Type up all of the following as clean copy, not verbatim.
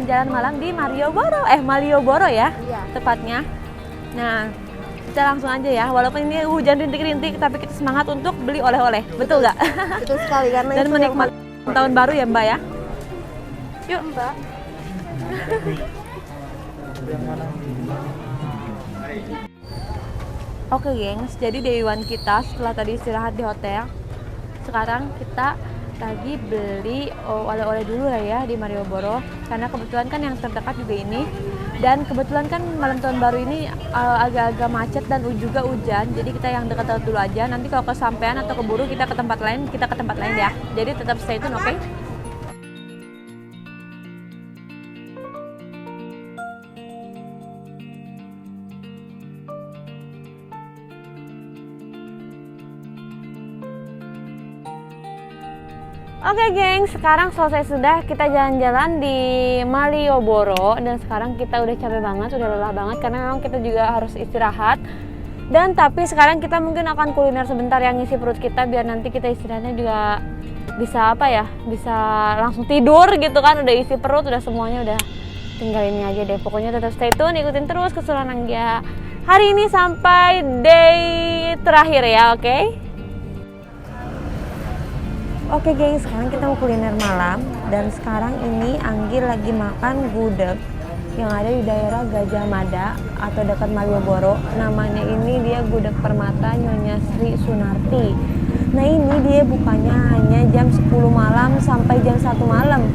jalan-jalan malam di Malioboro ya, tepatnya. Nah, kita langsung aja ya, walaupun ini hujan rintik-rintik, tapi kita semangat untuk beli oleh-oleh, betul nggak? Betul sekali, karena Dan menikmati tahun baru ya Mbak ya. Yuk Mbak. Oke gengs, jadi day one kita setelah tadi istirahat di hotel, sekarang kita lagi beli oleh-oleh dulu lah ya di Malioboro, karena kebetulan kan yang terdekat juga ini, dan kebetulan kan malam tahun baru ini agak-agak macet dan juga hujan, jadi kita yang dekat-dekat dulu aja. Nanti kalau kesampean atau keburu kita ke tempat lain ya, jadi tetap stay tune, oke? Oke geng, sekarang selesai sudah kita jalan-jalan di Malioboro, dan sekarang kita udah capek banget, udah lelah banget karena memang kita juga harus istirahat. Dan tapi sekarang kita mungkin akan kuliner sebentar yang ngisi perut kita biar nanti kita istirahatnya juga bisa bisa langsung tidur gitu kan, udah isi perut, udah semuanya, udah tinggal ini aja deh. Pokoknya tetap stay tune, ikutin terus keseruan Anggia hari ini sampai day terakhir ya, oke? Oke geng, sekarang kita mau kuliner malam, dan sekarang ini Anggi lagi makan gudeg yang ada di daerah Gajah Mada atau dekat Malioboro. Namanya ini dia Gudeg Permata Nyonya Sri Sunarti. Nah ini dia bukanya hanya jam 10 malam sampai jam 1 malam.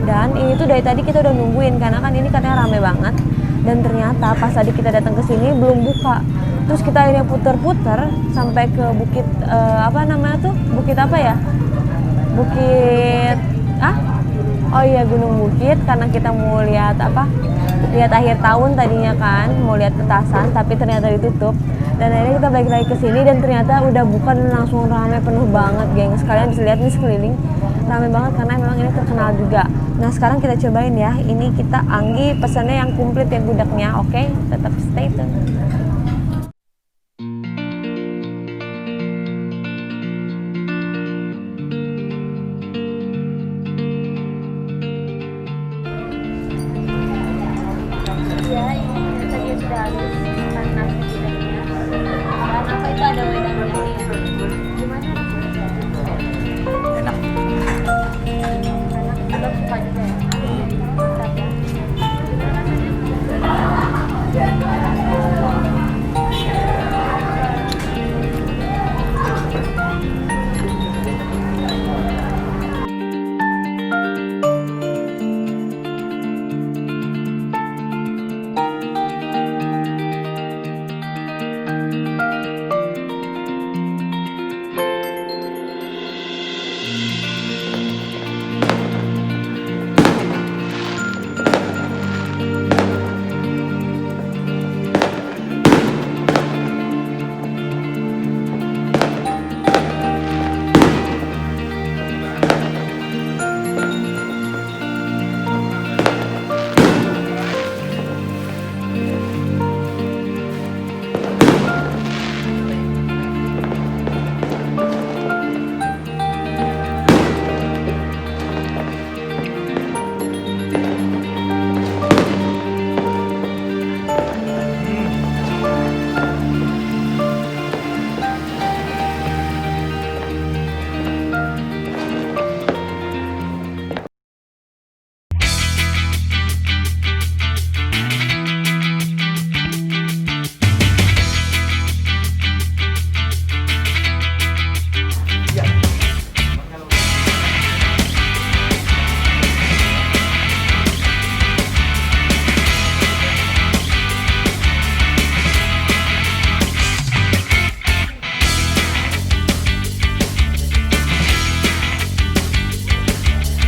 Dan ini tuh dari tadi kita udah nungguin karena kan ini katanya rame banget. Dan ternyata pas tadi kita datang ke sini belum buka. Terus kita akhirnya puter-puter sampai ke bukit Bukit apa ya? Oh iya, Gunung Bukit, karena kita mau lihat akhir tahun tadinya kan, mau lihat petasan, tapi ternyata ditutup. Dan akhirnya kita balik lagi ke sini dan ternyata udah buka dan langsung ramai, penuh banget geng. Sekalian bisa lihat nih sekeliling ramai banget karena memang ini terkenal juga. Nah sekarang kita cobain ya, ini kita Anggi pesannya yang komplit ya gudegnya, oke? Tetap stay tune.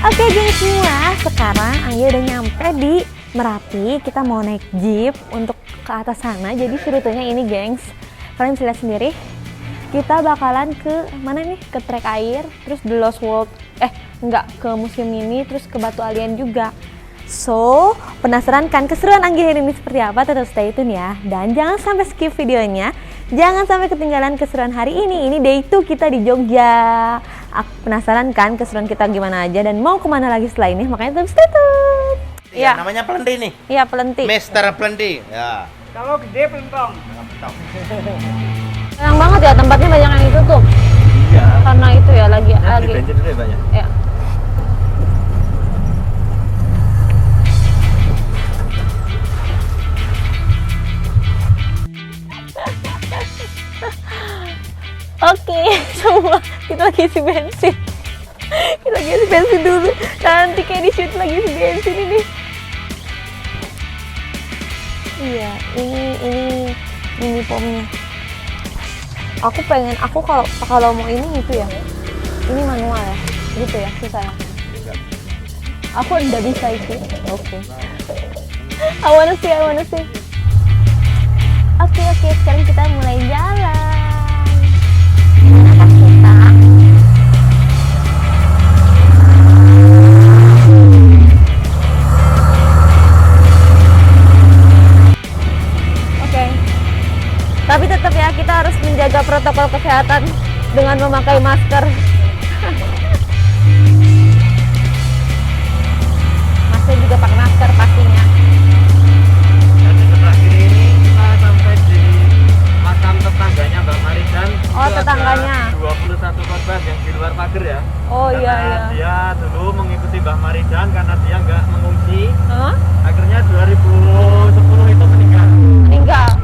Oke geng semua, sekarang Anggi udah nyampe di Merapi. Kita mau naik jeep untuk ke atas sana. Jadi rutenya ini gengs, kalian bisa lihat sendiri. Kita bakalan ke mana nih? Ke trek air, terus The Lost World, ke Museum Mini, terus ke Batu Alien juga. So, penasaran kan keseruan Anggi hari ini seperti apa? Tetap stay tune ya. Dan jangan sampai skip videonya. Jangan sampai ketinggalan keseruan hari ini. Ini day 2 kita di Jogja. Penasaran kan keseruan kita gimana aja dan mau kemana lagi setelah ini? Makanya tetap stay tune. Iya. Namanya pelenti nih. Iya, pelenti. Mister Pelenti. Ya. Kalau gede pelentong. Sayang banget ya tempatnya banyak yang ditutup. Iya. Karena itu ya lagi. Bensin dulu ya, Mbak ya. Ya. Oke, semua kita lagi isi bensin. Kita lagi isi bensin dulu. Nanti kayak di shoot lagi isi bensin ini. Iya, ini pomnya. Aku kalau mau ini gitu ya. Ini manual ya, gitu ya, susah ya. Aku udah bisa itu. Oke. I wanna see. Oke, sekarang kita mulai jalan. Gimana kak kita? Oke. Tapi tetap ya kita harus menjaga protokol kesehatan dengan memakai masker. Masnya juga pakai masker pastinya. Jadi sebelah kiri ini kita sampai di makam tetangganya Mbak Marijan. Oh, tetangganya. 21 korban yang di luar pagar ya. Oh iya. Dia dulu mengikuti Mbah Marijan karena dia nggak mengungsi. Hah? Akhirnya 2010 itu meninggal.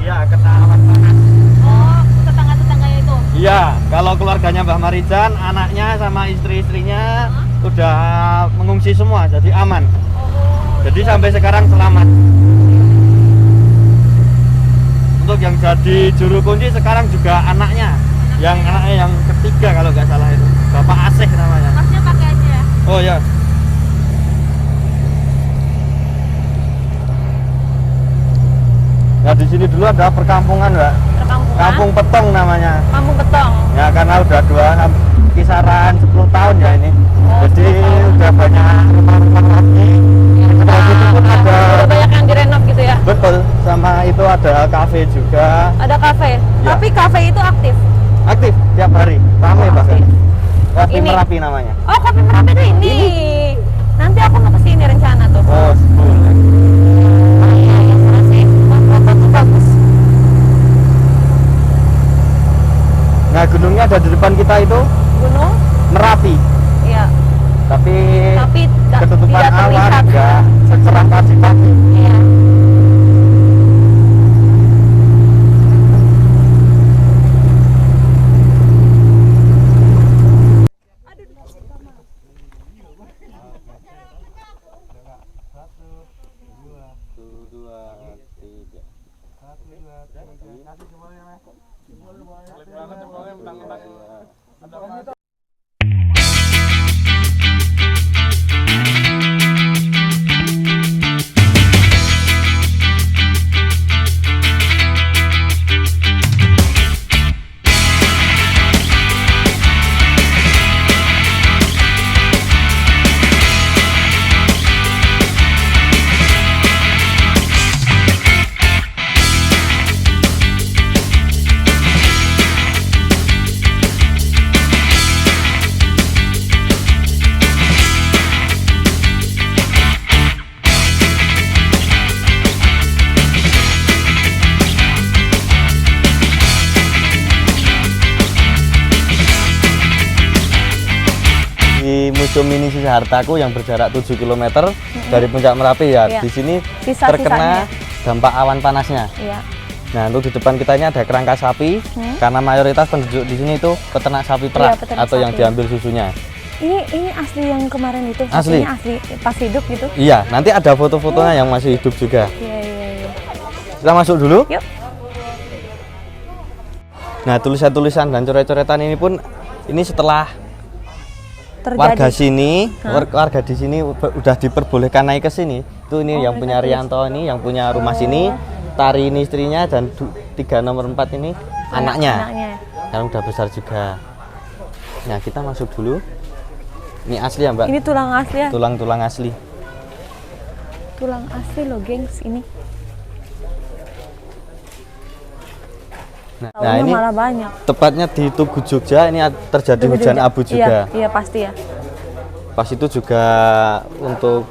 Iya, kena awan panas. Oh, tetangga-tetangganya itu. Iya, kalau keluarganya Mbah Marijan, anaknya sama istri-istrinya udah mengungsi semua, jadi aman. Jadi sampai sekarang selamat. Untuk yang jadi juru kunci sekarang juga anaknya yang ketiga kalau nggak salah itu, Bapak Asih namanya. Masnya pakai aja ya. Oh ya. Nah di sini dulu ada perkampungan, Mbak. Perkampungan. Kampung Petong namanya. Kampung Petong. Ya karena udah kisaran 10 tahun ya ini. Oh, Jadi 10 tahun. udah banyak rumah-rumah lagi. Ya, Setelah itu pun ada. udah banyak yang direnov gitu ya. Betul, sama itu ada kafe juga. Ada kafe. Ya. Tapi kafe itu aktif. Aktif tiap hari, ramai bahkan. aktif. Kopi Ini. Merapi namanya. Oh, kopi Merapi itu ini. Nanti aku mau kesini rencana tuh. Oh, boleh. Iya, yang masih foto tuh bagus. Nah, gunungnya ada di depan kita itu Gunung. Merapi. Iya. Tapi ketutupan tidak awan terlihat. enggak secerah pagi-pagi. Iya. Museum Mini Sisa Hartaku yang berjarak 7 km dari Puncak Merapi ya. Iya. Di sini Sisa-sisanya. terkena dampak awan panasnya. Iya. Nah, untuk di depan kita ini ada kerangka sapi karena mayoritas penduduk di sini itu peternak sapi perah peternak atau yang sapi. diambil susunya. Ini asli yang kemarin itu. Asli. Sapinya asli pas hidup gitu. Iya, nanti ada foto-fotonya yang masih hidup juga. Iya. Kita masuk dulu. Yuk. Nah, tulisan-tulisan dan coret-coretan ini pun ini setelah Terjadi. warga di sini udah diperbolehkan naik ke sini. Itu ini yang punya Rianto ini, yang punya rumah sini, Tari ini istrinya dan 3 nomor 4 ini anaknya. Yang udah besar juga. Nah, kita masuk dulu. Ini asli ya, Mbak? Ini tulang asli ya? Tulang-tulang asli. Tulang asli loh, gengs, ini. Nah, ini malah banyak. tepatnya di Tugu Jogja ini terjadi hujan abu juga. Iya, pasti ya. Pas itu juga untuk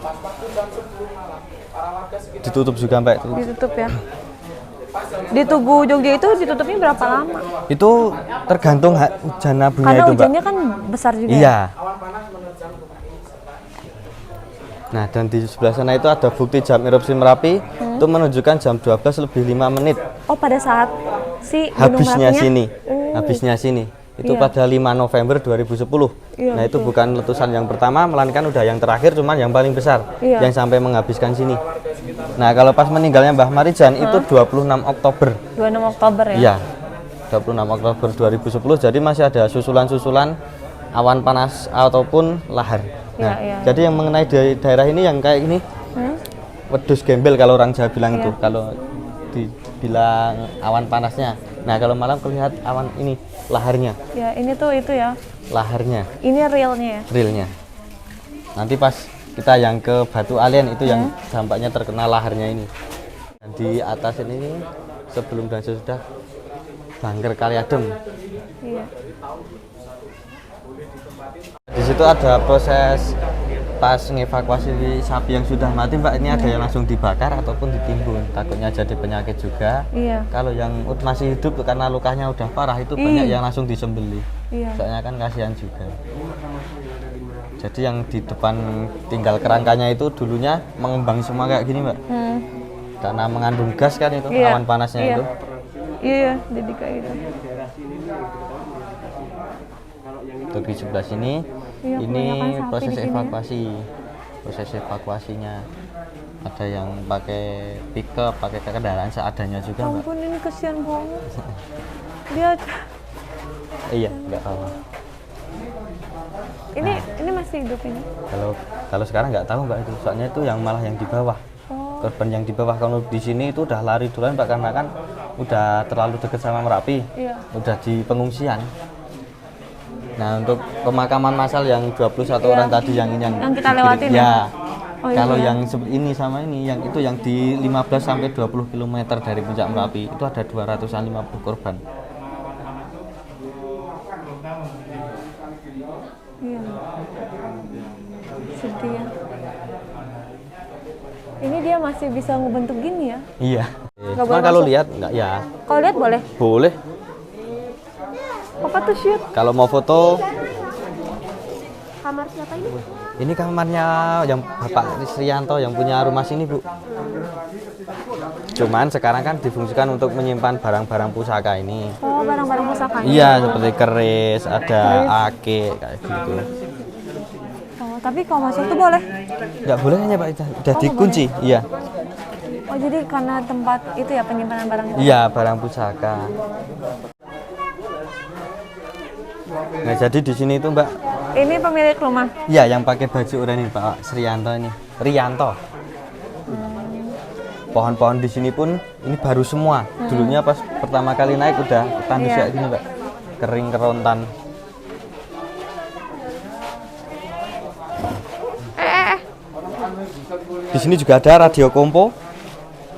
ditutup juga Mbak itu. Ditutup ya. Di Tugu Jogja itu ditutupnya berapa lama? Itu tergantung hujan abunya Karena itu Mbak. hujannya kan besar juga. Ya? Iya. Nah, dan di sebelah sana itu ada bukti jam erupsi Merapi, itu menunjukkan jam 12 lebih 5 menit. Oh, pada saat si Gunung Habisnya Merapinya? sini. Oh. Habisnya sini. Itu Iya. pada 5 November 2010. Iya, Nah, itu betul. bukan letusan yang pertama, melainkan udah yang terakhir, cuman yang paling besar. Iya. Yang sampai menghabiskan sini. Nah, kalau pas meninggalnya Mbah Marijan itu 26 Oktober. 26 Oktober ya? Iya. 26 Oktober 2010. Jadi masih ada susulan-susulan awan panas ataupun lahar. Iya, Nah, iya. jadi yang mengenai daerah ini yang kayak ini wedus gembel kalau orang Jawa bilang itu. Kalau dibilang awan panasnya. Nah, kalau malam kelihatan awan ini laharnya. Ya, ini tuh itu ya. Laharnya, Ini realnya ya. realnya. Nanti pas kita yang ke Batu Alien itu yang dampaknya terkena laharnya ini. Dan di atas ini sebelum dan sesudah Bangker Kali Adem. Iya. Di situ ada proses pas ngevakuasi sapi yang sudah mati Mbak, ini ada yang langsung dibakar ataupun ditimbun, takutnya jadi penyakit juga. Iya. Kalau yang masih hidup karena lukanya udah parah itu banyak yang langsung disembelih. Iya. Soalnya kan kasihan juga. Jadi yang di depan tinggal kerangkanya itu dulunya mengembang semua kayak gini Mbak, karena mengandung gas kan itu, Iya. awan panasnya Iya. itu. Iya, jadi kayak gitu. Untuk di sebelah sini, Iya, ini kebanyakan sapi proses di sini ya. evakuasi, proses evakuasinya. Ada yang pakai pickup, pakai kendaraan seadanya juga Mbak. Ampun, ini kesian banget. Dia Iya, nggak tahu. ini masih hidup ini. Kalau sekarang nggak tahu Mbak itu, soalnya itu yang malah yang di bawah. Oh, Korban yang di bawah, kalau di sini itu udah lari duluan Mbak, karena kan udah terlalu dekat sama Merapi, iya. udah di pengungsian. Nah, untuk pemakaman massal yang 21 orang tadi yang kita lewatin ya? ya. Oh, iya, Kalau iya. yang ini sama ini, yang itu yang di 15 sampai 20 km dari puncak Merapi, itu ada 250 korban. Iya. Sedih ya. Ini dia masih bisa ngebentuk gini ya? Iya. Nggak Cuma boleh kalau masuk? lihat enggak ya. Kalau lihat boleh? Boleh. Papa tuh shoot. Kalau mau foto, Kamar siapa ini? ini kamarnya yang Bapak Srianto yang punya rumah sini, Bu. Cuman sekarang kan difungsikan untuk menyimpan barang-barang pusaka ini. Oh, barang-barang pusaka. Iya, seperti keris, ada ake kayak gitu. Oh, tapi kalau masuk tuh boleh? Nggak boleh hanya Pak, udah nggak dikunci. Iya. Oh, jadi karena tempat itu ya penyimpanan barang. Iya, barang pusaka. Nah, jadi di sini itu Mbak, Ini pemilik rumah. iya yang pakai baju oranye Pak Srianto ini, Rianto. Pohon-pohon di sini pun ini baru semua. Dulunya pas pertama kali naik udah tandus Iya. kayak gini Mbak, kering kerontan. Di sini juga ada radio kompo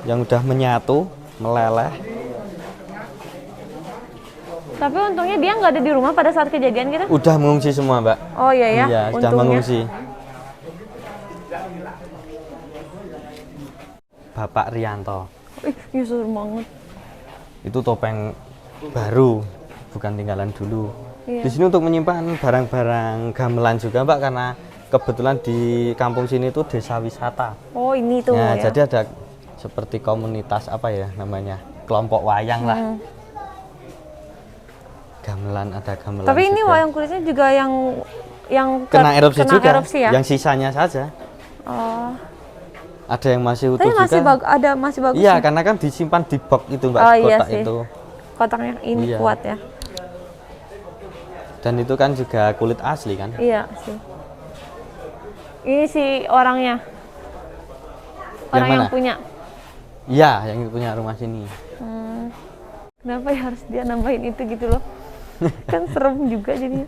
yang udah menyatu, meleleh. Tapi untungnya dia nggak ada di rumah pada saat kejadian gitu. Udah mengungsi semua Mbak. Oh iya ya. Iya, sudah untungnya. mengungsi. Bapak Rianto. Ih, ya serem banget. Itu topeng baru, bukan tinggalan dulu. Iya. Di sini untuk menyimpan barang-barang gamelan juga Mbak, karena kebetulan di kampung sini itu desa wisata. Oh ini tuh Nah, ya. jadi ada seperti komunitas apa ya namanya, kelompok wayang lah. Gamelan, ada gamelan. Tapi ini juga. wayang kulitnya juga yang kena erupsi kena juga, erupsi ya? yang sisanya saja. Oh. Ada yang masih utuh Tapi masih juga. masih bagus. Iya, ya? karena kan disimpan di box itu Mbak, Oh, iya kotak sih. itu. Kotaknya ini Iya. kuat ya. Dan itu kan juga kulit asli kan. Iya sih. Ini si orangnya. Orang yang mana? punya. Iya, yang punya rumah sini. Kenapa ya harus dia nambahin itu gitu loh? Kan serem juga jadinya.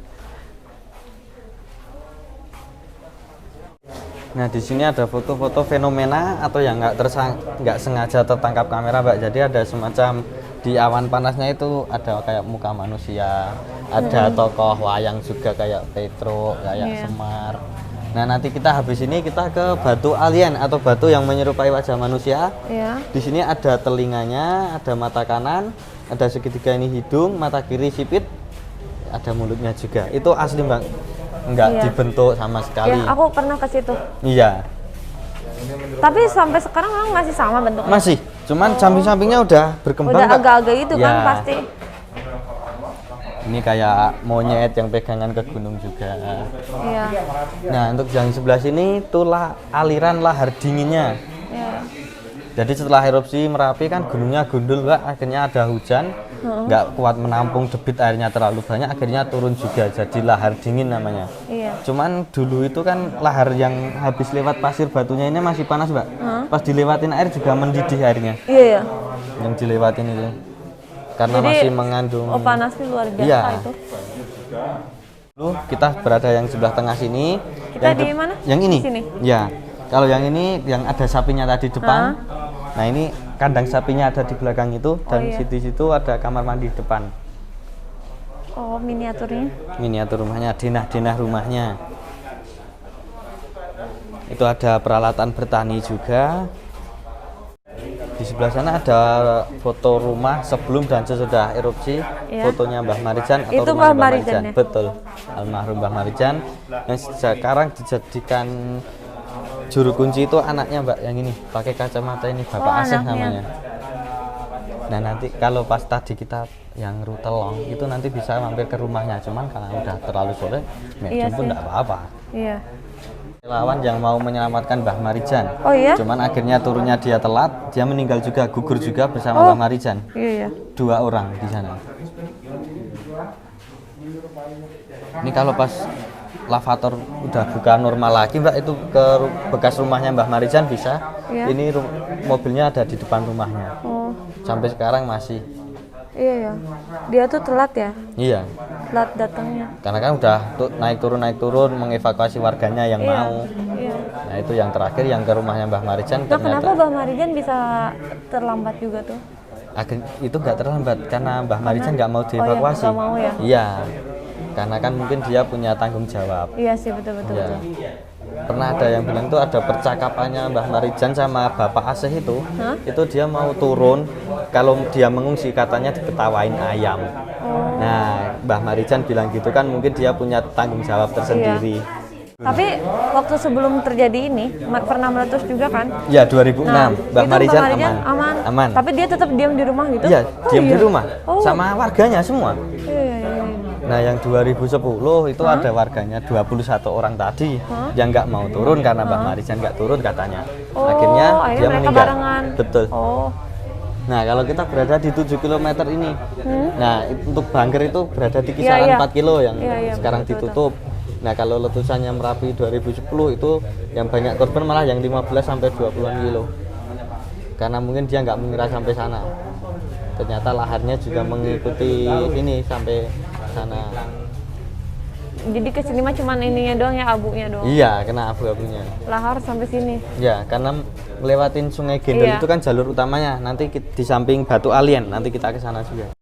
Nah, di sini ada foto-foto fenomena atau yang nggak sengaja tertangkap kamera Mbak. Jadi ada semacam di awan panasnya itu ada kayak muka manusia, ada tokoh wayang juga kayak Petro, kayak Iya. Semar. Nah, nanti kita habis ini kita ke batu alien atau batu yang menyerupai wajah manusia. Iya. Di sini ada telinganya, ada mata kanan, ada segitiga ini hidung, mata kiri sipit, ada mulutnya juga. Itu asli Bang, nggak Iya. dibentuk sama sekali. Ya, aku pernah ke situ. Iya, Tapi sampai sekarang memang masih sama bentuknya. masih. Cuman samping-sampingnya udah berkembang. Udah Kak. agak-agak itu kan Ya. pasti. Ini kayak monyet yang pegangan ke gunung juga. Iya. Nah, untuk yang sebelah sini itulah aliran lahar dinginnya. Iya. Jadi setelah erupsi Merapi kan gunungnya gundul Mbak, akhirnya ada hujan, nggak kuat menampung debit airnya terlalu banyak, akhirnya turun juga jadi lahar dingin namanya. Iya. Cuman dulu itu kan lahar yang habis lewat pasir batunya ini masih panas Mbak. Pas dilewatin air juga mendidih airnya, Iya ya. yang dilewatin itu. Karena Jadi, masih mengandung. Oh panasnya luar biasa Iya. itu. Lalu kita berada yang sebelah tengah sini. Kita Yang di mana? Yang ini. Di sini? Ya. Kalau yang ini yang ada sapinya tadi depan. Nah, ini kandang sapinya ada di belakang itu dan iya. di situ ada kamar mandi depan. Oh miniaturnya. Miniatur rumahnya, denah-denah rumahnya. Itu ada peralatan bertani juga. Di sebelah sana ada foto rumah sebelum dan sesudah erupsi. Iya. Fotonya Mbah Marijan atau Itu rumah Mbah Marijan ya? Betul. Almarhum Mbah Marijan yang sekarang dijadikan juru kunci itu anaknya Mbak yang ini pakai kacamata ini Bapak Oh, Asih anaknya. namanya. Nah, nanti kalau pas tadi kita yang Rutelong itu nanti bisa mampir ke rumahnya, cuman karena udah terlalu sore, Iya pun sih. enggak apa-apa. Iya. Relawan yang mau menyelamatkan Mbah Marijan. Oh iya? Cuman akhirnya turunnya dia telat, dia meninggal juga, gugur juga bersama Oh. Mbah Marijan. Iya ya. 2 orang di sana. Ini kalau pas lavator udah buka normal lagi Mbak, itu ke bekas rumahnya Mbah Marijan bisa. Iya. Ini mobilnya ada di depan rumahnya. Oh Sampai sekarang masih. iya ya. Dia tuh telat ya. Iya. Telat datangnya. Karena kan udah naik turun mengevakuasi warganya yang Iya. mau. Iya. Nah, itu yang terakhir yang ke rumahnya Mbah Marijan Nah ternyata kenapa Mbah Marijan bisa terlambat juga tuh? itu nggak terlambat karena Mbah Marijan nggak mau dievakuasi. nggak mau ya? Iya. Karena kan mungkin dia punya tanggung jawab. Iya sih betul. Ya. Pernah ada yang bilang itu ada percakapannya Mbah Marijan sama Bapak Asih itu. Hah? Itu dia mau turun, kalau dia mengungsi katanya diketawain ayam. Oh. Nah, Mbah Marijan bilang gitu kan mungkin dia punya tanggung jawab tersendiri. Tapi waktu sebelum terjadi ini pernah meletus juga kan? Ya 2006, Nah, Mbah itu Marijan aman. aman. Tapi dia tetap diam di rumah gitu? Iya, Oh, diam di iya? rumah Oh. sama warganya semua. Iya. Nah, yang 2010 itu ada warganya 21 orang tadi yang nggak mau turun karena Mbah Marijan nggak turun katanya. Oh, Akhirnya dia mereka meninggal. barengan. Betul. Oh, Nah, kalau kita berada di 7 km ini, nah untuk bunker itu berada di kisaran Iya, iya. 4 kilo yang Iya, sekarang betul, ditutup. Nah, kalau letusannya Merapi 2010 itu yang banyak korban malah yang 15 sampai 20-an kilo. Karena mungkin dia nggak mengira sampai sana. Ternyata laharnya juga mengikuti ini sampai sana. jadi kesini mah cuman ininya doang ya, abunya doang. Iya, kena abu-abunya. Lahar sampai sini. Ya, karena melewatin Sungai Gendel Iya. itu kan jalur utamanya. Nanti di samping Batu Alien, nanti kita ke sana juga.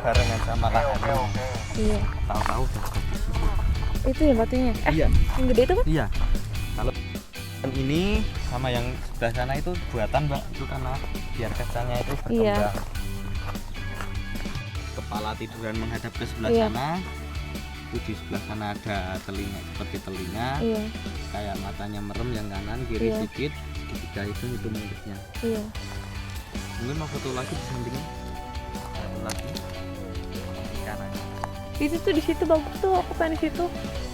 Barengan sama lahannya. Iya. Tahu-tahu udah di situ. Itu ya batunya. Iya. Yang gede itu kan? Iya. Kalau ini sama yang sebelah sana itu buatan Mbak, itu karena biar kacanya itu berkembang. Iya. Kepala tiduran menghadap ke sebelah Iya. sana. Itu di sebelah sana ada telinga seperti telinga. Iya. Kayak matanya merem yang kanan, kiri Iya. sedikit. Ketiga itu mulutnya. Iya. Mungkin mau foto lagi di sampingnya. Foto lagi. Di kanan. Itu tuh di situ bagus tuh, aku pengen di situ.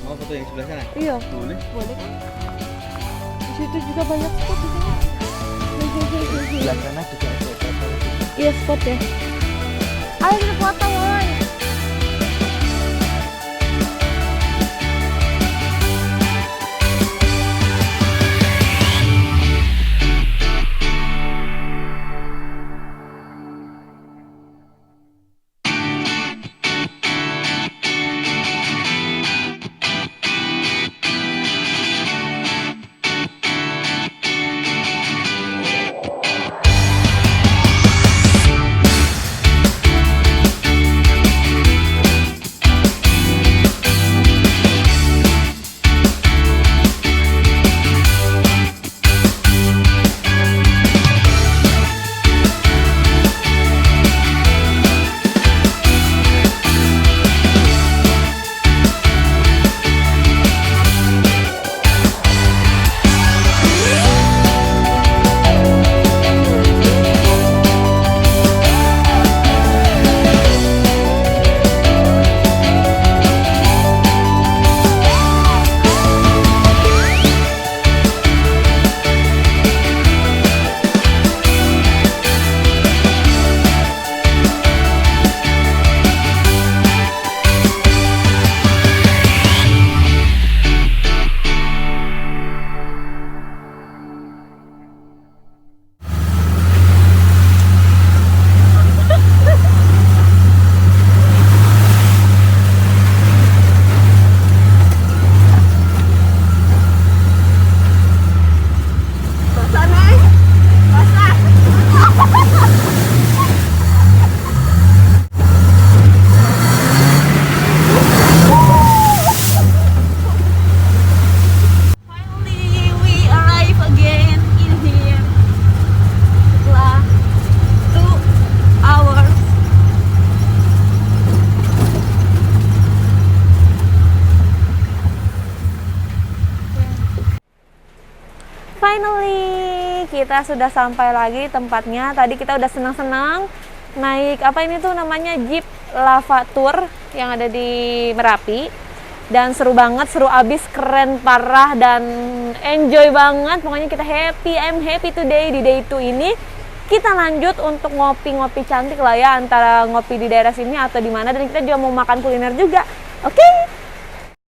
Mau foto yang sebelah sana? Iya. Boleh. Boleh kan? Di situ juga banyak spot di sini. Sebelah sana juga ada foto. Iya spot ya. Ayo kita foto Won. kita sudah sampai lagi di tempatnya. Tadi kita udah senang-senang naik apa ini tuh namanya Jeep Lava Tour yang ada di Merapi. Dan seru banget, seru abis, keren parah dan enjoy banget. Pokoknya kita happy, I'm happy today di day 2 ini. Kita lanjut untuk ngopi-ngopi cantik lah ya, antara ngopi di daerah sini atau di mana, dan kita juga mau makan kuliner juga. Oke.